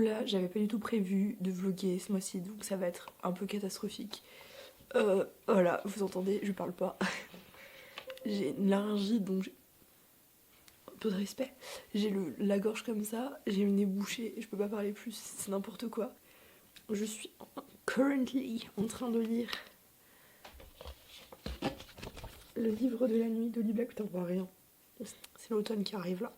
là, j'avais pas du tout prévu de vlogger ce mois-ci, donc ça va être un peu catastrophique. Voilà, vous entendez, je parle pas. J'ai une laryngite, donc j'ai un peu de respect. J'ai la gorge comme ça, j'ai le nez bouché, je peux pas parler plus, c'est n'importe quoi. Je suis currently en train de lire le livre de la nuit d'Holly Black. Putain, on voit rien. C'est l'automne qui arrive là.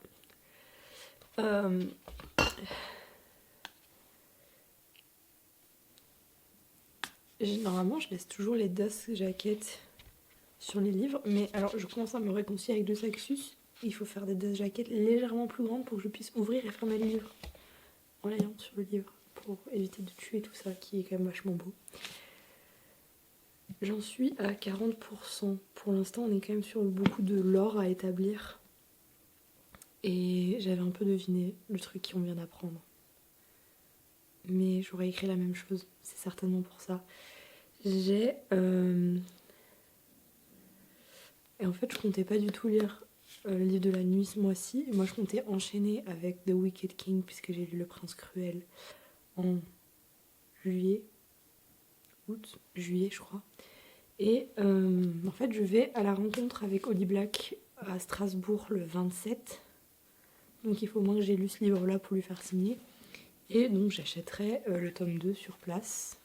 Normalement, je laisse toujours les dust jackets sur les livres, mais alors je commence à me réconcilier avec le Saxus. Il faut faire des dust jackets légèrement plus grandes pour que je puisse ouvrir et fermer le livre en l'ayant sur le livre, pour éviter de tuer tout ça qui est quand même vachement beau. J'en suis à 40%. Pour l'instant, on est quand même sur beaucoup de lore à établir. Et j'avais un peu deviné le truc qu'on vient d'apprendre. Mais j'aurais écrit la même chose, c'est certainement pour ça. Et en fait, je comptais pas du tout lire le livre de la nuit ce mois-ci. Moi, je comptais enchaîner avec The Wicked King, puisque j'ai lu Le Prince Cruel en juillet, je crois. Et en fait, je vais à la rencontre avec Holly Black à Strasbourg le 27. Donc il faut au moins que j'ai lu ce livre-là pour lui faire signer. Et donc j'achèterai le tome 2 sur place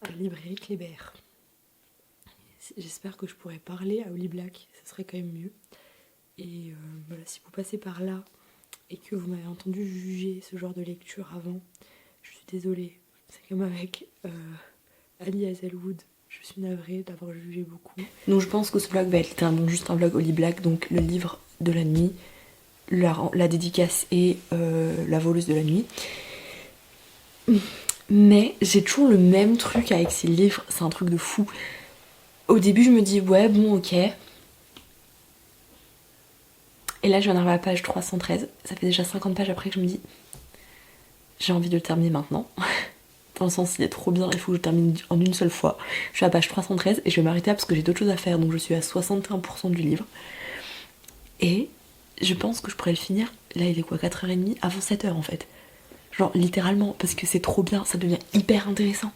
à la librairie Kléber. J'espère que je pourrai parler à Holly Black, ça serait quand même mieux. Et voilà, si vous passez par là et que vous m'avez entendu juger ce genre de lecture avant, je suis désolée. C'est comme avec Ali Hazelwood. Je suis navrée d'avoir jugé beaucoup. Donc je pense que ce vlog va être littéralement juste un vlog Holly Black, donc le livre de la nuit, la dédicace et la voleuse de la nuit. Mais j'ai toujours le même truc avec ces livres, c'est un truc de fou. Au début je me dis ouais bon ok. Et là je viens d'arriver à la page 313, ça fait déjà 50 pages après que je me dis j'ai envie de le terminer maintenant. Dans le sens il est trop bien, il faut que je le termine en une seule fois. Je suis à la page 313 et je vais m'arrêter là parce que j'ai d'autres choses à faire, donc je suis à 61% du livre. Et je pense que je pourrais le finir, là il est quoi, 4h30, avant 7h en fait. Genre littéralement, parce que c'est trop bien, ça devient hyper intéressant.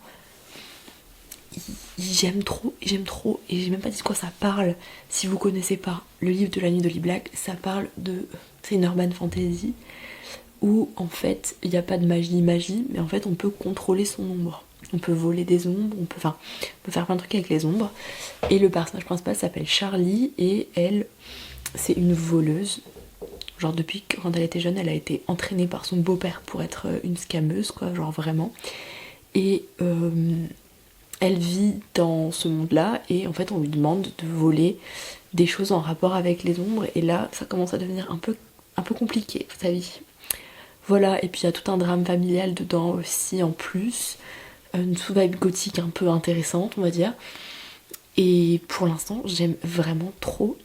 J'aime trop, et j'ai même pas dit de quoi ça parle. Si vous connaissez pas le livre de la nuit d'Holly Black, ça parle de... C'est une urban fantasy où en fait il n'y a pas de magie, mais en fait on peut contrôler son ombre. On peut voler des ombres, on peut faire plein de trucs avec les ombres. Et le personnage principal s'appelle Charlie et elle, c'est une voleuse. Genre depuis quand elle était jeune, elle a été entraînée par son beau-père pour être une scameuse, quoi, genre vraiment. Et elle vit dans ce monde-là et en fait on lui demande de voler des choses en rapport avec les ombres. Et là, ça commence à devenir un peu compliqué, sa vie. Voilà, et puis il y a tout un drame familial dedans aussi en plus. Une sous-vibe gothique un peu intéressante, on va dire. Et pour l'instant, j'aime vraiment trop.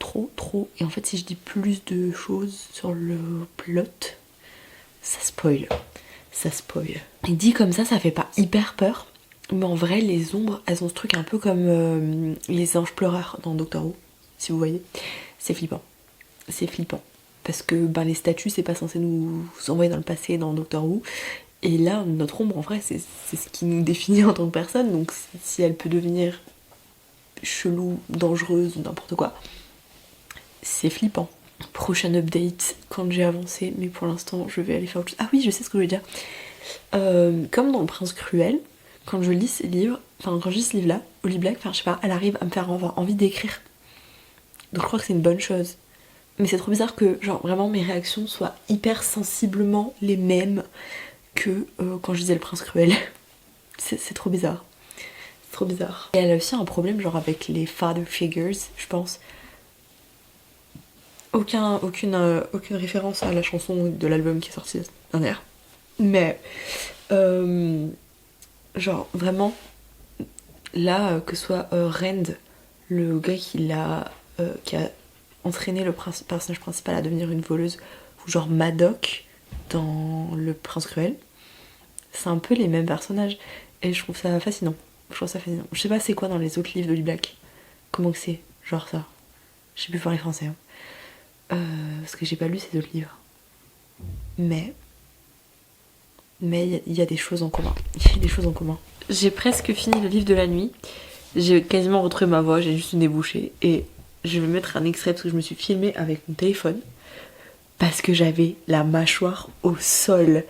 Et en fait, si je dis plus de choses sur le plot, ça spoil. Et dit comme ça fait pas hyper peur. Mais en vrai, les ombres, elles ont ce truc un peu comme les anges pleureurs dans Doctor Who, si vous voyez. C'est flippant. Parce que les statues, c'est pas censé nous envoyer dans le passé dans Doctor Who. Et là, notre ombre, en vrai, c'est ce qui nous définit en tant que personne. Donc si elle peut devenir chelou, dangereuse ou n'importe quoi, c'est flippant. Prochain update quand j'ai avancé, mais pour l'instant je vais aller faire autre chose. Ah oui, je sais ce que je veux dire. Comme dans Le Prince Cruel, quand je lis ce livre là, Holly Black, je sais pas, elle arrive à me faire avoir envie d'écrire. Donc je crois que c'est une bonne chose. Mais c'est trop bizarre que genre vraiment mes réactions soient hyper sensiblement les mêmes que quand je lisais Le Prince Cruel. C'est trop bizarre. Et elle a aussi un problème genre avec les father figures, je pense. Aucune référence à la chanson de l'album qui est sorti l'année dernière. Mais genre vraiment là que ce soit Rand, le gars qui a entraîné le personnage principal à devenir une voleuse, ou genre Madoc dans Le Prince Cruel, c'est un peu les mêmes personnages et je trouve ça fascinant. Je sais pas c'est quoi dans les autres livres d'Holly Black. Comment que c'est, genre ça. Je sais plus parler français. Parce que j'ai pas lu ces autres livres. Mais mais il y a des choses en commun. Il y a des choses en commun. J'ai presque fini le livre de la nuit. J'ai quasiment retrouvé ma voix, j'ai juste une débouchée. Et je vais mettre un extrait parce que je me suis filmée avec mon téléphone. Parce que j'avais la mâchoire au sol.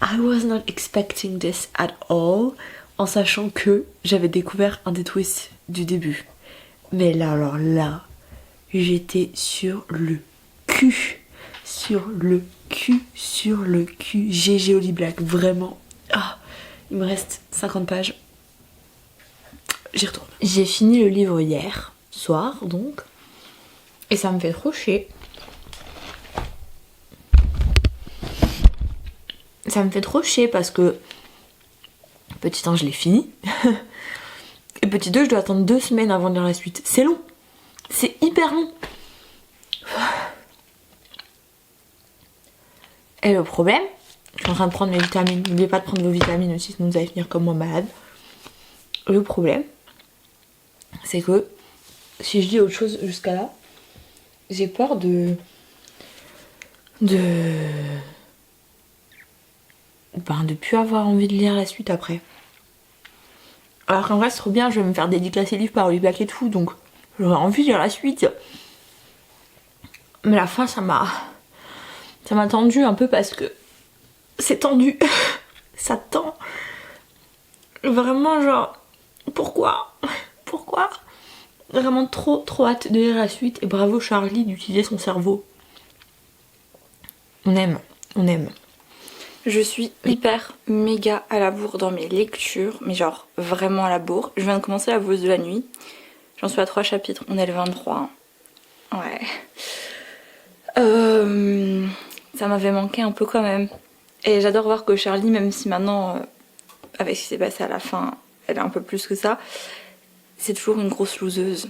I was not expecting this at all. En sachant que j'avais découvert un des twists du début. Mais là, alors là, j'étais sur le cul. Sur le cul, sur le cul. GG Holly Black, vraiment. Ah, il me reste 50 pages. J'y retourne. J'ai fini le livre hier soir, donc. Et ça me fait trop chier. Ça me fait trop chier parce que petit 1, je l'ai fini. Et petit 2, je dois attendre 2 semaines avant de lire la suite. C'est long. C'est hyper long. Et le problème, je suis en train de prendre mes vitamines. N'oubliez pas de prendre vos vitamines aussi, sinon vous allez finir comme moi malade. Le problème, c'est que si je dis autre chose jusqu'à là, j'ai peur de plus avoir envie de lire la suite après. Alors qu'en vrai c'est trop bien, je vais me faire dédicacer livres par Holly Black et tout, donc j'aurais envie de lire la suite. Mais la fin ça m'a tendu un peu parce que c'est tendu. Ça tend. Vraiment genre, pourquoi Vraiment trop hâte de lire la suite et bravo Charlie d'utiliser son cerveau. On aime. Je suis hyper méga à la bourre dans mes lectures, mais genre vraiment à la bourre. Je viens de commencer La voleuse de la nuit. J'en suis à 3 chapitres, on est le 23. Ouais. Ça m'avait manqué un peu quand même. Et j'adore voir que Charlie, même si maintenant, avec ce qui s'est passé à la fin, elle est un peu plus que ça, c'est toujours une grosse loseuse.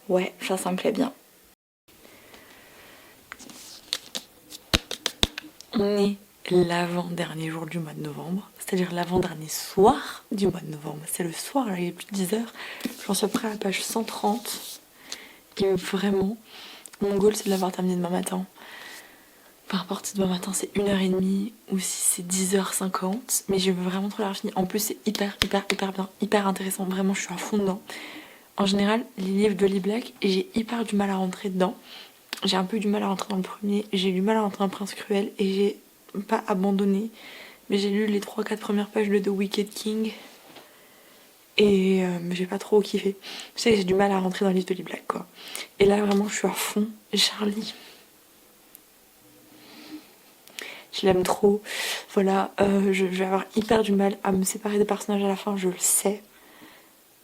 Ouais, ça me plaît bien. On est l'avant-dernier jour du mois de novembre, c'est-à-dire l'avant-dernier soir du mois de novembre. C'est le soir, là, il est plus de 10h. J'en suis près à la page 130. Et vraiment, mon goal c'est de l'avoir terminé demain matin. Par rapport à demain matin, c'est 1h30 ou si c'est 10h50. Mais je veux vraiment trop l'avoir fini. En plus, c'est hyper bien, hyper intéressant. Vraiment, je suis à fond dedans. En général, les livres de Holly Black, j'ai hyper du mal à rentrer dedans. J'ai un peu eu du mal à rentrer dans le premier. J'ai eu du mal à rentrer dans Prince Cruel. Et j'ai pas abandonné. Mais j'ai lu les 3-4 premières pages de The Wicked King. Et j'ai pas trop kiffé. Je sais que j'ai du mal à rentrer dans le livre de Holly Black, quoi. Et là, vraiment, je suis à fond. Et Charlie, je l'aime trop. Voilà, je vais avoir hyper du mal à me séparer des personnages à la fin, je le sais.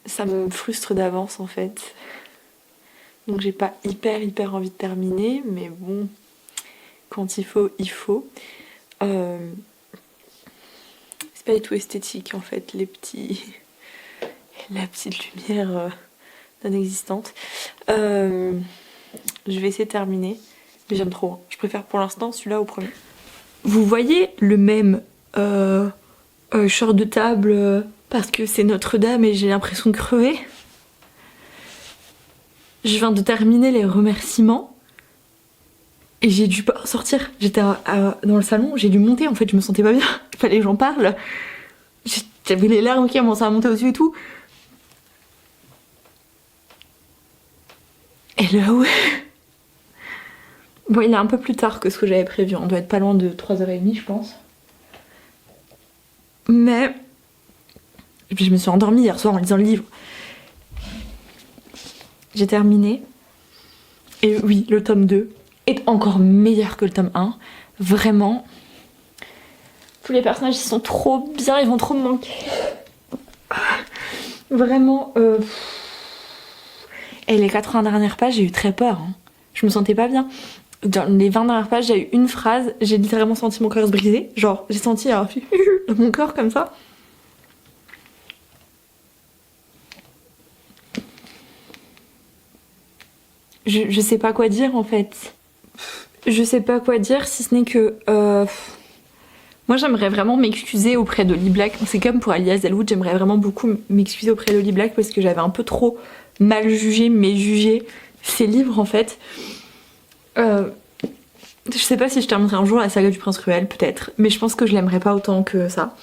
Ça me frustre d'avance en fait. Donc j'ai pas hyper envie de terminer, mais bon, quand il faut, il faut. C'est pas du tout esthétique en fait, la petite lumière non existante. Je vais essayer de terminer, mais j'aime trop. Hein. Je préfère pour l'instant celui-là au premier. Vous voyez le même short de table parce que c'est Notre-Dame et j'ai l'impression de crever. Je viens de terminer les remerciements et j'ai dû sortir. J'étais dans le salon, j'ai dû monter en fait, je me sentais pas bien. Il fallait que j'en parle. J'avais les larmes qui commençaient à monter aux yeux et tout. Et là ouais. Bon, il est un peu plus tard que ce que j'avais prévu. On doit être pas loin de 3h30, je pense. Mais... Et puis je me suis endormie hier soir en lisant le livre. J'ai terminé. Et oui, le tome 2 est encore meilleur que le tome 1. Vraiment. Tous les personnages, ils sont trop bien, ils vont trop me manquer. Vraiment. Et les 80 dernières pages, j'ai eu très peur. Hein. Je me sentais pas bien. Dans les 20 dernières pages, j'ai eu une phrase, j'ai littéralement senti mon cœur se briser. Genre, j'ai senti mon corps comme ça. Je sais pas quoi dire en fait. Je sais pas quoi dire si ce n'est que... Moi j'aimerais vraiment m'excuser auprès de Holly Black. C'est comme pour Alia Hazelwood, j'aimerais vraiment beaucoup m'excuser auprès de Holly Black parce que j'avais un peu trop mal jugé, méjugé ses livres en fait. Je sais pas si je terminerai un jour la saga du Prince Cruel, peut-être, mais je pense que je l'aimerais pas autant que ça.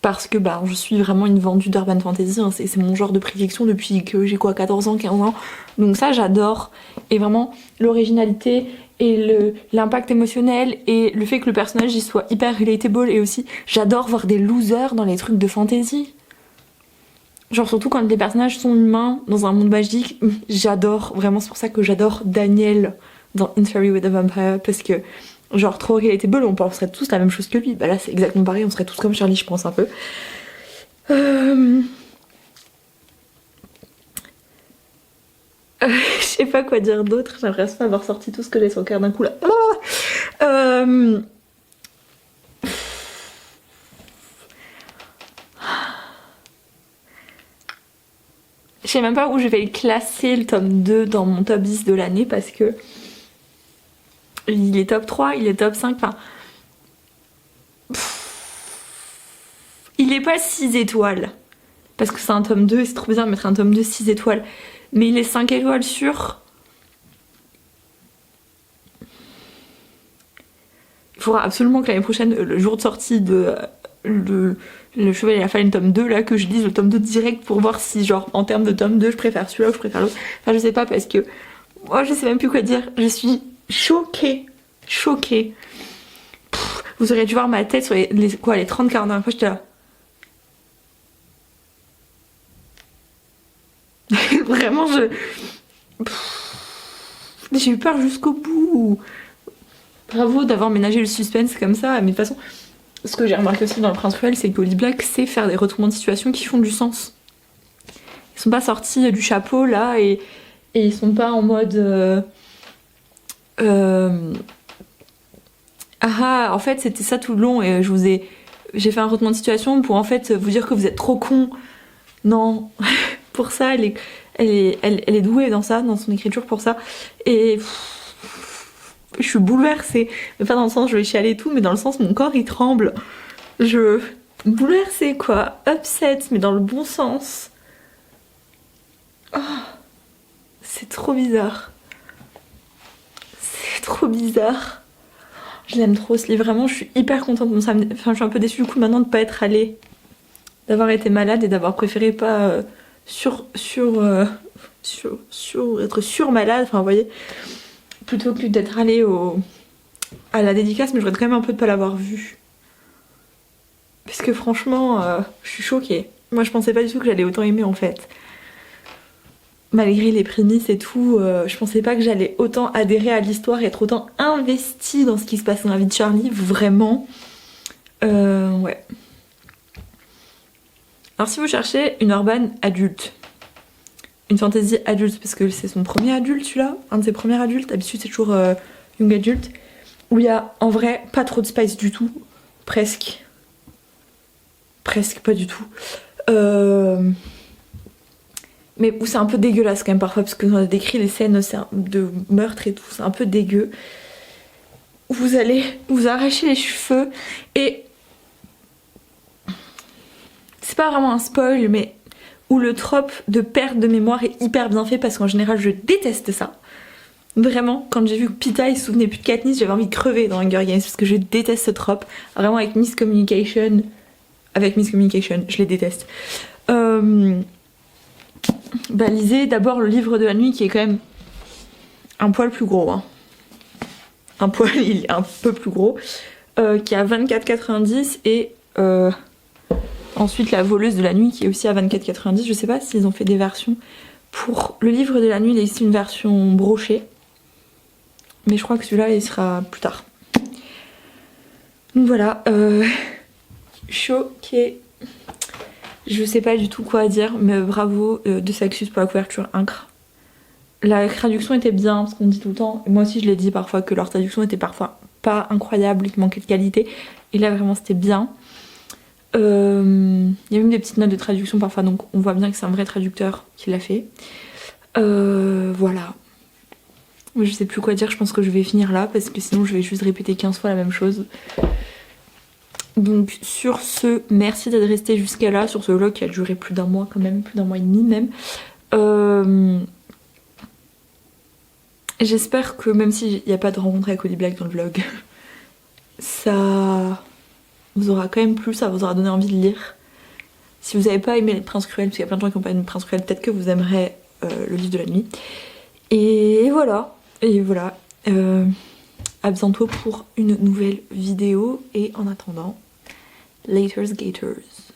Parce que bah, je suis vraiment une vendue d'Urban Fantasy, hein. C'est mon genre de prédilection depuis que j'ai quoi, 14 ans, 15 ans. Donc ça j'adore. Et vraiment l'originalité et l'impact émotionnel et le fait que le personnage il soit hyper relatable, et aussi j'adore voir des losers dans les trucs de fantasy. Genre surtout quand les personnages sont humains dans un monde magique, j'adore, vraiment c'est pour ça que j'adore Daniel dans Interview with a Vampire, parce que genre trop relatable, on penserait tous la même chose que lui. Bah là c'est exactement pareil, on serait tous comme Charlie je pense un peu. Je sais pas quoi dire d'autre, j'ai l'impression d'avoir sorti tout ce que j'ai sur le cœur d'un coup là. Je sais même pas où je vais classer le tome 2 dans mon top 10 de l'année, parce que il est top 3, il est top 5, enfin... Il est pas 6 étoiles, parce que c'est un tome 2 et c'est trop bizarre de mettre un tome 2 6 étoiles. Mais il est 5 étoiles sur... Il faudra absolument que l'année prochaine, le jour de sortie de le Chevalier et la Falaine tome 2, là, que je lise le tome 2 direct pour voir si, genre, en termes de tome 2, je préfère celui-là ou je préfère l'autre. Enfin, je sais pas, parce que... Moi, je sais même plus quoi dire. Je suis choquée. Choquée. Vous auriez dû voir ma tête sur les 30-40 dernières fois, j'étais là. Vraiment, j'ai eu peur jusqu'au bout. Bravo d'avoir ménagé le suspense comme ça. Mais de toute façon, ce que j'ai remarqué aussi dans le Prince Cruel, c'est que Holly Black sait faire des retournements de situation qui font du sens. Ils sont pas sortis du chapeau là, et ils sont pas en mode ah en fait c'était ça tout le long et j'ai fait un retournement de situation pour en fait vous dire que vous êtes trop con. Non, pour ça elle est douée dans ça, dans son écriture pour ça. Et je suis bouleversée, mais pas dans le sens je vais chialer et tout, mais dans le sens mon corps il tremble. Bouleversée quoi, upset, mais dans le bon sens. Oh, c'est trop bizarre. C'est trop bizarre. Je l'aime trop ce livre, vraiment je suis hyper contente. Bon, enfin, je suis un peu déçue du coup maintenant de pas être allée, d'avoir été malade et d'avoir préféré pas être sur malade, enfin vous voyez, plutôt que d'être allée à la dédicace, mais je regrette quand même un peu de pas l'avoir vue. Parce que franchement, je suis choquée. Moi je pensais pas du tout que j'allais autant aimer en fait. Malgré les prémices et tout, je pensais pas que j'allais autant adhérer à l'histoire et être autant investie dans ce qui se passe dans la vie de Charlie, vraiment. Ouais. Alors si vous cherchez une urban adulte, une fantasy adulte, parce que c'est son premier adulte celui-là, un de ses premiers adultes, d'habitude c'est toujours young adulte, où il y a en vrai pas trop de spice du tout, presque pas du tout. Mais c'est un peu dégueulasse quand même parfois, parce que on a décrit les scènes de meurtre et tout, c'est un peu dégueu. Vous allez vous arracher les cheveux, et c'est pas vraiment un spoil, mais où le trope de perte de mémoire est hyper bien fait, parce qu'en général je déteste ça. Vraiment, quand j'ai vu que Pita il se souvenait plus de Katniss, j'avais envie de crever dans Hunger Games, parce que je déteste ce trope. Vraiment avec Miscommunication, je les déteste. Bah lisez d'abord le livre de la nuit, qui est quand même un poil plus gros, hein. Il est un peu plus gros, qui est à 24,90, et ensuite la voleuse de la nuit qui est aussi à 24,90. Je sais pas s'ils ont fait des versions pour le livre de la nuit, il est ici une version brochée, mais je crois que celui-là il sera plus tard. Donc voilà, choquée. Je sais pas du tout quoi dire, mais bravo de Saxus pour la couverture incre. La traduction était bien, parce qu'on dit tout le temps, et moi aussi je l'ai dit parfois, que leur traduction était parfois pas incroyable, qu'il manquait de qualité, et là vraiment c'était bien. Il y a même des petites notes de traduction parfois, donc on voit bien que c'est un vrai traducteur qui l'a fait. Voilà. Je sais plus quoi dire, je pense que je vais finir là, parce que sinon je vais juste répéter 15 fois la même chose. Donc sur ce, merci d'être resté jusqu'à là, sur ce vlog qui a duré plus d'un mois quand même, plus d'un mois et demi même. J'espère que même s'il n'y a pas de rencontre avec Holly Black dans le vlog, ça vous aura quand même plu, ça vous aura donné envie de lire. Si vous n'avez pas aimé Les Princes Cruels, parce qu'il y a plein de gens qui n'ont pas aimé Les Princes Cruels, peut-être que vous aimerez le livre de la nuit. Et voilà, à bientôt pour une nouvelle vidéo. Et en attendant, Laters Gators.